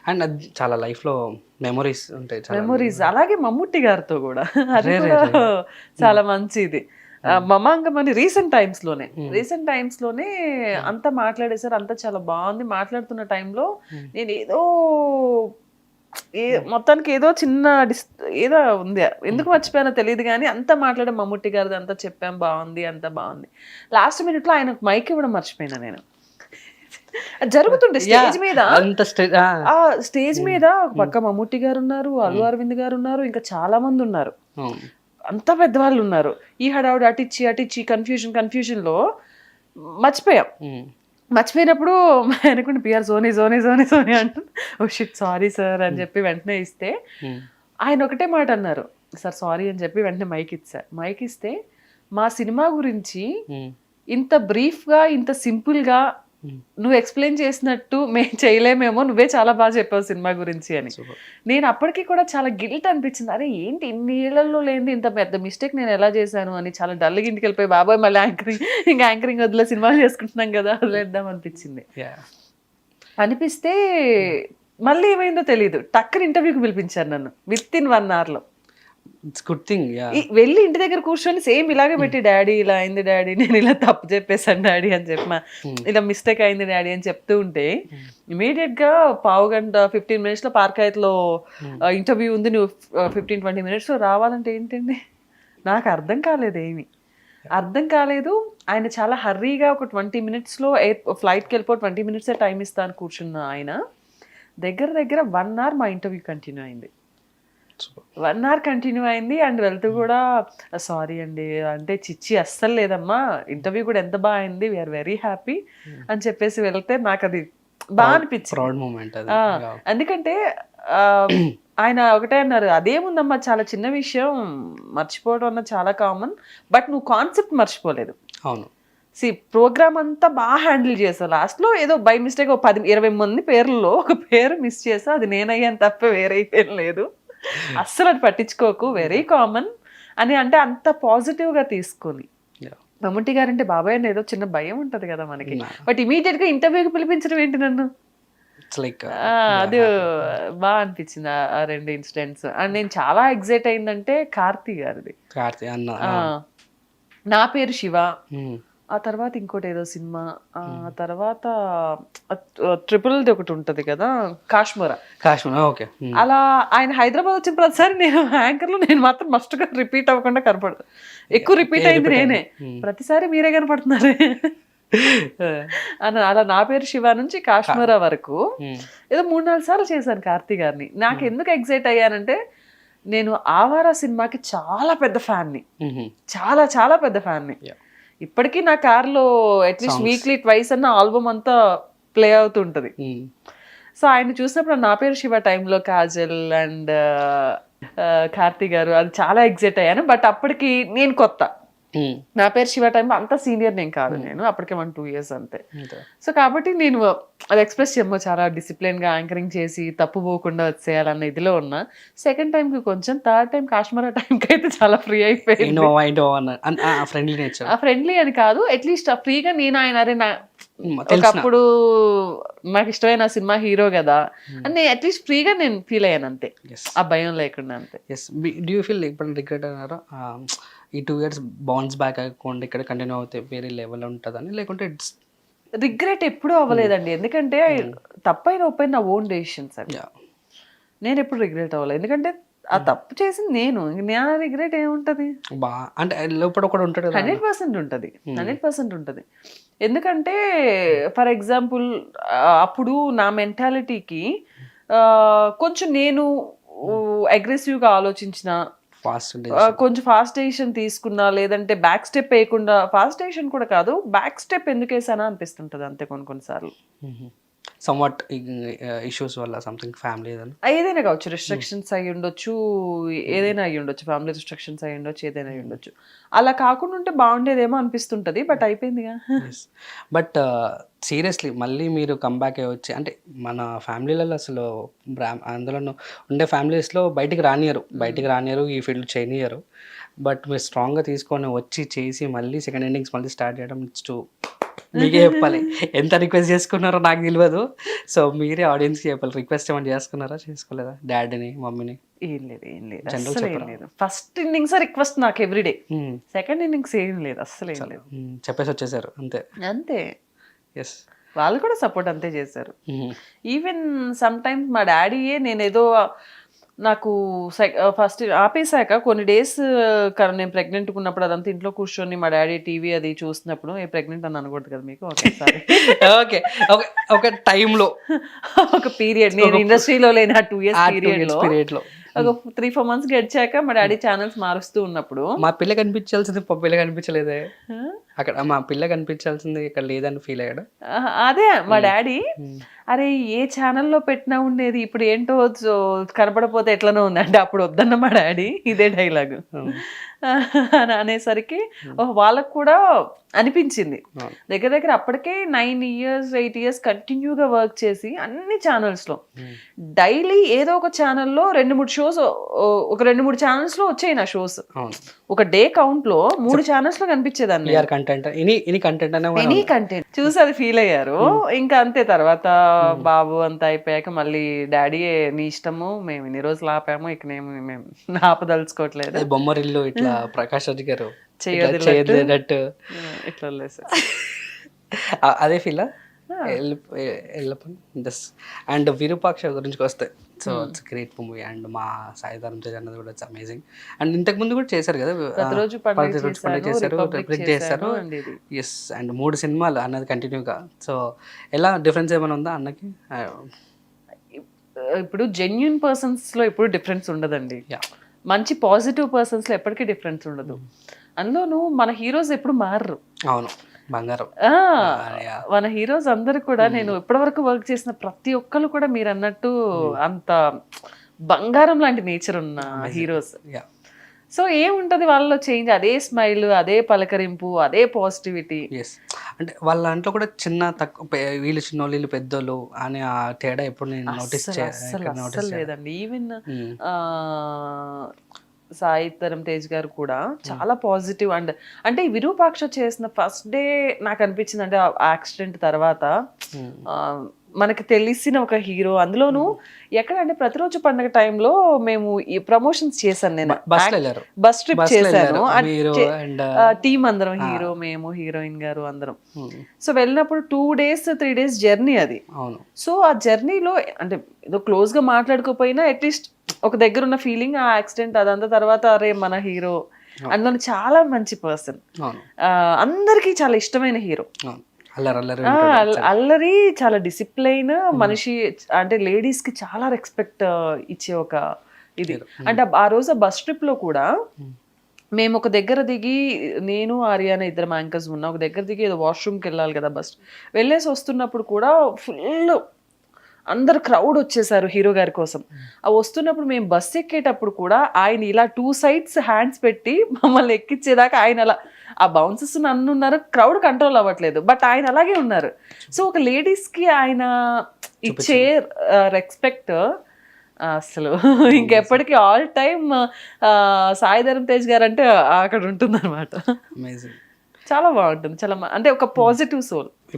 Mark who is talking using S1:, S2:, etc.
S1: And అది చాలా లైఫ్లో మెమొరీస్ ఉంటాయి చాలా.
S2: మెమొరీస్. అలాగే మమ్ముట్టి గారితో కూడా అది
S1: రే రే
S2: కూడా
S1: రే.
S2: చాలా మంచిది. మమాంగమని రీసెంట్ టైమ్స్లోనే అంతా మాట్లాడేసారు, అంతా చాలా బాగుంది. మాట్లాడుతున్న టైంలో నేను మొత్తానికి ఏదో చిన్న ఏదో ఉంది, ఎందుకు మర్చిపోయానో తెలియదు కానీ అంతా మాట్లాడే మమ్ముట్టి గారిది అంతా చెప్పాం, బాగుంది, అంతా బాగుంది. లాస్ట్ మినిట్లో ఆయనకు మైక్ ఇవ్వడం మర్చిపోయినా నేను. అది జరుగుతుండే స్టేజ్ మీద,
S1: అంత
S2: ఆ స్టేజ్ మీద ఒక పక్క మమ్ముట్టి గారు ఉన్నారు, అల్లు అరవింద్ గారు ఉన్నారు, ఇంకా చాలా మంది ఉన్నారు, అంతా పెద్దవాళ్ళు ఉన్నారు. ఈ హడావుడి అటిచ్చి కన్ఫ్యూజన్ లో మర్చిపోయినప్పుడు అనుకుంటే పిఆర్ సోనీ అంటూ ఓ షిట్ సారీ సార్ అని చెప్పి వెంటనే ఇస్తే ఆయన ఒకటే మాట అన్నారు, సార్ సారీ అని చెప్పి వెంటనే మైక్ ఇస్తే మా సినిమా గురించి ఇంత బ్రీఫ్గా ఇంత సింపుల్గా నువ్వు ఎక్స్ప్లెయిన్ చేసినట్టు మేము చేయలేమేమో, నువ్వే చాలా బాగా చెప్పావు సినిమా గురించి అని. నేను అప్పటికి కూడా చాలా గిల్ట్ అనిపించింది, అరే ఏంటి ఇన్ని ఏళ్లలో లేని ఇంత పెద్ద మిస్టేక్ నేను ఎలా చేశాను అని. చాలా డల్గా ఇంటికి వెళ్ళిపోయి బాబాయ్ మళ్ళీ యాంకరింగ్ వదిలే సినిమాలు చేసుకుంటున్నాం కదా, వదిలేద్దాం అనిపించింది. అనిపిస్తే మళ్ళీ ఏమైందో తెలియదు, టక్కన ఇంటర్వ్యూకి పిలిపించారు నన్ను with in 1 hour.
S1: It's good thing.
S2: వెళ్ళి ఇంటి దగ్గర కూర్చొని సేమ్ ఇలాగే పెట్టి, డాడీ ఇలా అయింది డాడీ, నేను ఇలా తప్పు చెప్పేశాను డాడీ అని చెప్పి, ఇలా మిస్టేక్ అయింది డాడీ అని చెప్తూ ఉంటే ఇమీడియట్ గా 15 minutes లో పార్కాయత్లో ఇంటర్వ్యూ ఉంది, నువ్వు 15-20 minutes లో రావాలంటే ఏంటండి, నాకు అర్థం కాలేదు. ఆయన చాలా హర్రీగా ఒక 20 minutes లో ఫ్లైట్కి వెళ్ళిపో, 20 minutes టైం ఇస్తాను కూర్చున్న ఆయన దగ్గర 1 hour మా ఇంటర్వ్యూ కంటిన్యూ అయింది. 1 hour కంటిన్యూ అయింది. అండ్ వెళ్తూ కూడా సారీ అండి అంటే, చిచ్చి అస్సలు లేదమ్మా, ఇంటర్వ్యూ కూడా ఎంత బాగా అయింది, వీఆర్ వెరీ హ్యాపీ అని చెప్పేసి వెళ్తే నాకు అది బాగా అనిపించింది. ఎందుకంటే ఆయన ఒకటే అన్నారు, అదేముందమ్మా చాలా చిన్న విషయం, మర్చిపోవడం అన్నది చాలా కామన్, బట్ నువ్వు కాన్సెప్ట్ మర్చిపోలేదు.
S1: అవును,
S2: ప్రోగ్రామ్ అంతా బాగా హ్యాండిల్ చేసావు, లాస్ట్లో ఏదో బై మిస్టేక్ 10-20 మంది పేర్లలో ఒక పేరు మిస్ చేసా, అది నేనయ్యాను తప్ప వేరే పేరు లేదు, అస్సలు అది పట్టించుకోకు, వెరీ కామన్ అని. అంటే అంత పాజిటివ్ గా తీసుకుని. మమ్ముట్టి గారు అంటే బాబాయ్ అని ఏదో చిన్న భయం ఉంటది కదా మనకి, బట్ ఇమీడియట్ గా ఇంటర్వ్యూకి పిలిపించడం ఏంటి నన్ను, అది బాగా అనిపించింది ఆ 2 ఇన్సిడెంట్స్. అండ్ నేను చాలా ఎగ్జైట్ అయిందంటే కార్తీ గారిది, నా పేరు శివ, ఆ తర్వాత ఇంకోటి ఏదో సినిమా, ఆ తర్వాత ట్రిపుల్ది ఒకటి ఉంటది కదా, కాశ్మీరా.
S1: ఓకే.
S2: అలా ఆయన హైదరాబాద్ వచ్చిన ప్రతిసారి నేను యాంకర్లో నేను మాత్రం మస్ట్గా రిపీట్ అవ్వకుండా కనపడదు, ఎక్కువ రిపీట్ అయింది నేనే, ప్రతిసారి మీరే కనపడుతున్నారు అని. అలా నా పేరు శివ నుంచి కాశ్మీరా వరకు ఏదో 3-4 సార్లు చేశాను కార్తీ గారిని. నాకు ఎందుకు ఎగ్జైట్ అయ్యానంటే, నేను ఆవారా సినిమాకి చాలా పెద్ద ఫ్యాన్ని, చాలా పెద్ద ఫ్యాన్ని. ఇప్పటికీ నా కార్లో అట్లీస్ట్ వీక్లీ ట్వైస్ అన్న ఆల్బమ్ అంతా ప్లే అవుతుంటది. సో ఆయన చూసినప్పుడు నా పేరు శివ టైంలో కాజల్ అండ్ కార్తీ గారు, అది చాలా ఎగ్జైట్ అయ్యాను. బట్ అప్పటికి నేను కొత్త, నా పేరు శివ టైంలో అంత సీనియర్ నేను కాదు, నేను అప్పటికే 1-2 years అంతే. సో కాబట్టి నేను అది ఎక్స్ప్రెస్ చేయమో చాలా డిసిప్లిన్ గా యాంకరింగ్ చేసి తప్పు పోకుండా వచ్చేయాలన్న ఇదిలో ఉన్నా. సెకండ్ టైంకి కొంచెం, థర్డ్ టైం కాశ్మీరా టైంకి అయితే చాలా ఫ్రీ అయిపోయింది. ఫ్రెండ్లీ అని కాదు, అట్లీస్ట్ ఫ్రీగా నేను ఆయన అరే నా ఒకప్పుడు నాకు ఇష్టమైన సినిమా హీరో కదా అని నేను అట్లీస్ట్ ఫ్రీగా నేను ఫీల్ అయ్యాను అంతే, ఆ భయం లేకుండా అంతే.
S1: డూ యూ ఫీల్ ఇప్పుడు రిగ్రెట్ అన్నారా ఈ 2 years బౌన్స్ బ్యాక్ అవ్వకుండా ఇక్కడ కంటిన్యూ అవుతే వేరే లెవెల్ ఉంటుందని, లేకుంటే ఇట్స్
S2: రిగ్రెట్ ఎప్పుడూ అవ్వలేదండి, ఎందుకంటే తప్పైన ఒప్పైన నా ఓన్ డెసిషన్స్ అవి, నేను ఎప్పుడు రిగ్రెట్ అవ్వలేదు. ఎందుకంటే ఆ తప్పు చేసింది నేను, నా రిగ్రెట్ ఏముంటది,
S1: అంటే లోపల కూడా ఉంటుంది,
S2: 100% ఉంటుంది. ఎందుకంటే ఫర్ ఎగ్జాంపుల్ అప్పుడు నా మెంటాలిటీకి కొంచెం నేను అగ్రెసివ్గా ఆలోచించిన, కొంచెం ఫాస్ట్ డెసిషన్ తీసుకున్నా, లేదంటే బ్యాక్ స్టెప్ వేయకుండా, ఫాస్ట్ డెసిషన్ కూడా కాదు బ్యాక్ స్టెప్ ఎందుకు వేసానా అనిపిస్తుంటది అంతే కొన్నిసార్లు.
S1: సమ్వాట్ ఇష్యూస్ వల్ల సంథింగ్ ఫ్యామిలీ
S2: ఏదైనా కావచ్చు, రిస్ట్రిక్షన్స్ అయ్యి ఉండొచ్చు, ఏదైనా అయ్యి ఉండొచ్చు, ఫ్యామిలీ రిస్ట్రిక్షన్స్ అయ్యి ఉండొచ్చు, ఏదైనా అయ్యి ఉండొచ్చు. అలా కాకుండా ఉంటే బాగుండేదేమో అనిపిస్తుంటది, బట్ అయిపోయిందిగా.
S1: బట్ సీరియస్లీ మళ్ళీ మీరు కంబ్యాక్ అయ్యి వచ్చి, అంటే మన ఫ్యామిలీలలో అసలు అందులో ఉండే ఫ్యామిలీస్లో బయటికి రానియరు, ఈ ఫీల్డ్ చేయనియరు. బట్ మీరు స్ట్రాంగ్గా తీసుకొని వచ్చి చేసి మళ్ళీ సెకండ్ ఇన్నింగ్స్ మళ్ళీ స్టార్ట్ చేయడం, ఇట్స్ టు మీకే చెప్పాలి. ఎంత రిక్వెస్ట్ చేసుకున్నారో నాకు తెలియదు. సో మీరే ఆడియన్స్కి చెప్పాలి. రిక్వెస్ట్ ఏమైనా చేసుకున్నారా, చేసుకోలేదా? డాడీని, మమ్మీని?
S2: ఏం లేదు, ఏం లేదు,
S1: జనరల్
S2: అస్సలు ఏం
S1: చెప్పరా?
S2: లేదు. ఫస్ట్ ఇన్నింగ్స్ రిక్వెస్ట్ నాకు ఎవ్రీడే, సెకండ్ ఇన్నింగ్స్ ఏం లేదు, అస్సలు ఏం లేదు.
S1: చెప్పేసి వచ్చేసారు అంతే.
S2: అంతే,
S1: ఎస్.
S2: వాళ్ళు కూడా సపోర్ట్ అంతే చేశారు. ఈవెన్ సమ్ టైమ్స్ మా డాడీయే నేనేదో నాకు ఫస్ట్ ఆపేశాక కొన్ని డేస్ నేను ప్రెగ్నెంట్ ఉన్నప్పుడు అదంతా ఇంట్లో కూర్చొని మా డాడీ టీవీ అది చూసినప్పుడు ఏ ప్రెగ్నెంట్ అని అనకూడదు కదా మీకు, ఒకసారి
S1: ఓకే, ఒక టైంలో
S2: ఒక పీరియడ్ నేను ఇండస్ట్రీలో లేని ఆ 2 years
S1: పీరియడ్లో
S2: ఒక 3-4 months గడిచాక మా డాడీ ఛానల్స్ మారుస్తూ ఉన్నప్పుడు
S1: మా పిల్ల కనిపించాల్సింది పిల్ల కనిపించలేదే అక్కడ. మా పిల్ల కనిపించాల్సింది ఇక్కడ లేదని ఫీల్ అయ్యాడు.
S2: అదే మా డాడీ, అరే ఏ ఛానల్లో పెట్టినా ఉండేది, ఇప్పుడు ఏంటో కనపడపోతే ఎట్లనో ఉంది అంటే అప్పుడు వద్దన్న మా డాడీ ఇదే డైలాగ్ అనేసరికి వాళ్ళకు కూడా అనిపించింది. దగ్గర దగ్గర అప్పటికే 9 years 8 years కంటిన్యూగా వర్క్ చేసి అన్ని ఛానల్స్లో డైలీ ఏదో ఒక ఛానల్లో 2-3 షోస్, ఒక 2-3 ఛానల్స్లో వచ్చాయి నా షోస్. ఒక డే కౌంట్లో 3 ఛానల్స్లో కనిపించేదాన్ని. ఎనీ కంటెంట్ చూసి అది ఫీల్ అయ్యారు. ఇంకా అంతే, తర్వాత బాబు అంతా అయిపోయాక మళ్ళీ డాడీ నీ ఇష్టము, మేము ఇన్ని రోజులు ఆపాము, ఇక మేము ఆపదలుచుకోవట్లేదు.
S1: బొమ్మరిల్లు ఇట్లా ప్రకాష్ రాజ్ గారు
S2: చేయొద్దు ఇట్లా
S1: అదే ఫీల్ జస్ట్. అండ్ విరూపాక్ష గురించి వస్తే, so it's great movie. And మా సాయి ధరమ్ తేజ్ అన్నది కూడా ఇట్స్ అమేజింగ్. అండ్ ఇంతకు ముందు కూడా చేశారు కదా,
S2: ప్రతిరోజు పండుగ చేశారు,
S1: రిప్లైక్ చేశారు. ఎస్. అండ్ 3 సినిమాలు అన్నది కంటిన్యూగా. సో ఎలా డిఫరెన్స్ ఏమైనా ఉందా అన్నకి?
S2: ఇప్పుడు జెన్యున్ పర్సన్స్లో ఎప్పుడు డిఫరెన్స్ ఉండదండి. మంచి పాజిటివ్ పర్సన్స్లో ఎప్పటికీ డిఫరెన్స్ ఉండదు. అందులోనూ మన హీరోస్ ఎప్పుడు మారరు.
S1: అవును, బంగారం.
S2: మన హీరోస్ అందరు కూడా నేను ఇప్పటివరకు వర్క్ చేసిన ప్రతి ఒక్కరు కూడా మీరు అన్నట్టు అంత బంగారం లాంటి నేచర్ ఉన్న హీరోస్. సో ఏముంటది వాళ్ళలో చేంజ్, అదే స్మైల్, అదే పలకరింపు, అదే పాజిటివిటీ.
S1: అంటే వాళ్ళ దాంట్లో కూడా చిన్న తక్కువ, వీళ్ళు చిన్నోళ్ళు వీళ్ళు పెద్దోళ్ళు అనే ఆ తేడా ఎప్పుడు నేను నోటీస్
S2: లేదండి. ఈవెన్ సాయి ధరమ్ తేజ్ గారు కూడా చాలా పాజిటివ్. అండ్ అంటే విరూపాక్ష చేసిన ఫస్ట్ డే నాకు అనిపించింది, అంటే యాక్సిడెంట్ తర్వాత మనకి తెలిసిన ఒక హీరో, అందులోనూ ఎక్కడ అంటే ప్రతిరోజు పండుగ టైంలో మేము ఈ ప్రమోషన్స్ చేశాను, నేను బస్ ట్రిప్ చేశాను టీం అందరం, హీరో, మేము, హీరోయిన్ గారు అందరం. సో వెళ్ళినప్పుడు 2 days 3 days జర్నీ అది. సో ఆ జర్నీలో అంటే ఏదో క్లోజ్ గా మాట్లాడుకోపోయినా అట్లీస్ట్ ఒక దగ్గర ఉన్న ఫీలింగ్, ఆ యాక్సిడెంట్ అదంతా తర్వాత అరే మన హీరో, అందులో చాలా మంచి పర్సన్, అందరికీ చాలా ఇష్టమైన హీరో, అల్లరి, చాలా డిసిప్లైన్ మనిషి, అంటే లేడీస్ కి చాలా రెస్పెక్ట్ ఇచ్చే ఒక ఇది. అంటే ఆ రోజు బస్ ట్రిప్ లో కూడా మేము ఒక దగ్గర దిగి, నేను ఆర్యానా ఇద్దరు యాంకర్స్ ఉన్నా, ఒక దగ్గర దిగి ఏదో వాష్రూమ్కి వెళ్ళాలి కదా, బస్ వెళ్ళేసి వస్తున్నప్పుడు కూడా ఫుల్ అందరు క్రౌడ్ వచ్చేసారు హీరో గారి కోసం. ఆ వస్తున్నప్పుడు మేము బస్ ఎక్కేటప్పుడు కూడా ఆయన ఇలా 2 sides హ్యాండ్స్ పెట్టి మమ్మల్ని ఎక్కించేదాకా ఆయన అలా, ఆ బౌన్సెస్ నన్ను ఉన్నారు, క్రౌడ్ కంట్రోల్ అవ్వట్లేదు, బట్ ఆయన అలాగే ఉన్నారు. సో ఒక లేడీస్ కి ఆయన ఇచ్చే రెస్పెక్ట్ అసలు ఇంకెప్పటికీ ఆల్ టైమ్ సాయి ధరమ్ తేజ్ గారు అంటే అక్కడ ఉంటుంది అనమాట. చాలా బాగుంటుంది, చాలా అంటే ఒక పాజిటివ్ సోల్.